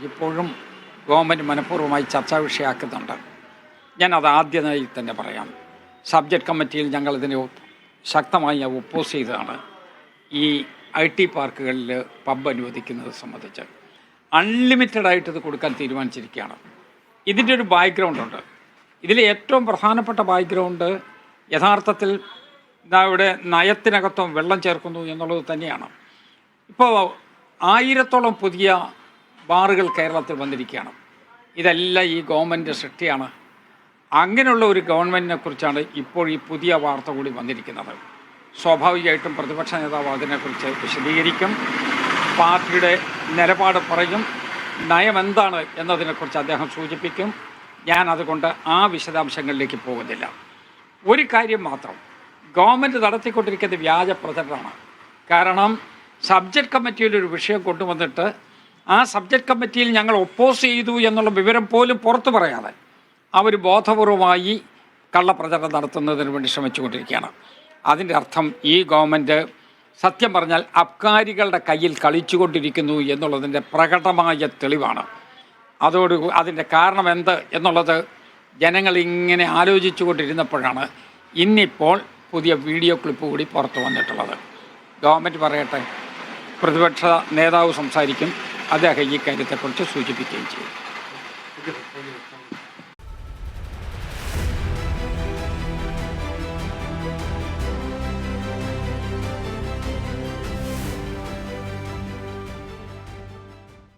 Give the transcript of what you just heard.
ഇപ്പോഴും ഗവൺമെൻറ് മനഃപൂർവ്വമായി ചർച്ചാ വിഷയമാക്കുന്നുണ്ട്. ഞാനത് ആദ്യമായി തന്നെ പറയാം. സബ്ജക്റ്റ് കമ്മിറ്റിയിൽ ഞങ്ങളിതിനെ ശക്തമായി ഒപ്പോസ് ചെയ്തതാണ്. ഈ IT പാർക്കുകളിൽ പബ് അനുവദിക്കുന്നത് സംബന്ധിച്ച് അൺലിമിറ്റഡായിട്ട് ഇത് കൊടുക്കാൻ തീരുമാനിച്ചിരിക്കുകയാണ്. ഇതിൻ്റെ ഒരു ബാക്ക്ഗ്രൗണ്ടുണ്ട്. ഇതിൽ ഏറ്റവും പ്രധാനപ്പെട്ട ബാക്ക്ഗ്രൗണ്ട് യഥാർത്ഥത്തിൽ ഇവിടെ നയത്തിനകത്തും വെള്ളം ചേർക്കുന്നു എന്നുള്ളത് തന്നെയാണ്. ഇപ്പോൾ 1000-ഓളം പുതിയ ബാറുകൾ കേരളത്തിൽ വന്നിരിക്കുകയാണ്. ഇതെല്ലാം ഈ ഗവൺമെൻറ് സൃഷ്ടിയാണ്. അങ്ങനെയുള്ള ഒരു ഗവൺമെൻറ്റിനെ കുറിച്ചാണ് ഇപ്പോൾ ഈ പുതിയ വാർത്ത കൂടി വന്നിരിക്കുന്നത്. സ്വാഭാവികമായിട്ടും പ്രതിപക്ഷ നേതാവ് അതിനെക്കുറിച്ച് വിശദീകരിക്കും, പാർട്ടിയുടെ നിലപാട് പറയും, നയം എന്താണ് എന്നതിനെക്കുറിച്ച് അദ്ദേഹം സൂചിപ്പിക്കും. ഞാൻ അതുകൊണ്ട് ആ വിശദാംശങ്ങളിലേക്ക് പോകുന്നില്ല. ഒരു കാര്യം മാത്രം, ഗവൺമെൻറ് നടത്തിക്കൊണ്ടിരിക്കുന്നത് വ്യാജ പ്രചരണമാണ്. കാരണം സബ്ജക്റ്റ് കമ്മിറ്റിയിൽ ഒരു വിഷയം കൊണ്ടുവന്നിട്ട് ആ സബ്ജക്റ്റ് കമ്മിറ്റിയിൽ ഞങ്ങൾ ഒപ്പോസ് ചെയ്തു എന്നുള്ള വിവരം പോലും പുറത്തു പറയാതെ അവർ ബോധപൂർവമായി കള്ളപ്രചരണം നടത്തുന്നതിന് വേണ്ടി ശ്രമിച്ചുകൊണ്ടിരിക്കുകയാണ്. അതിൻ്റെ അർത്ഥം ഈ ഗവൺമെൻറ് സത്യം പറഞ്ഞാൽ അബ്കാരികളുടെ കയ്യിൽ കളിച്ചുകൊണ്ടിരിക്കുന്നു എന്നുള്ളതിൻ്റെ പ്രകടമായ തെളിവാണ്. അതിൻ്റെ കാരണം എന്ത് എന്നുള്ളത് ജനങ്ങളിങ്ങനെ ആലോചിച്ചു കൊണ്ടിരുന്നപ്പോഴാണ് ഇന്നിപ്പോൾ പുതിയ വീഡിയോ ക്ലിപ്പ് കൂടി പുറത്തു വന്നിട്ടുള്ളത്. ഗവൺമെൻറ് പറയട്ടെ, പ്രതിപക്ഷ നേതാവ് സംസാരിക്കും, അദ്ദേഹം ഈ കാര്യത്തെക്കുറിച്ച് സൂചിപ്പിക്കുകയും ചെയ്യും.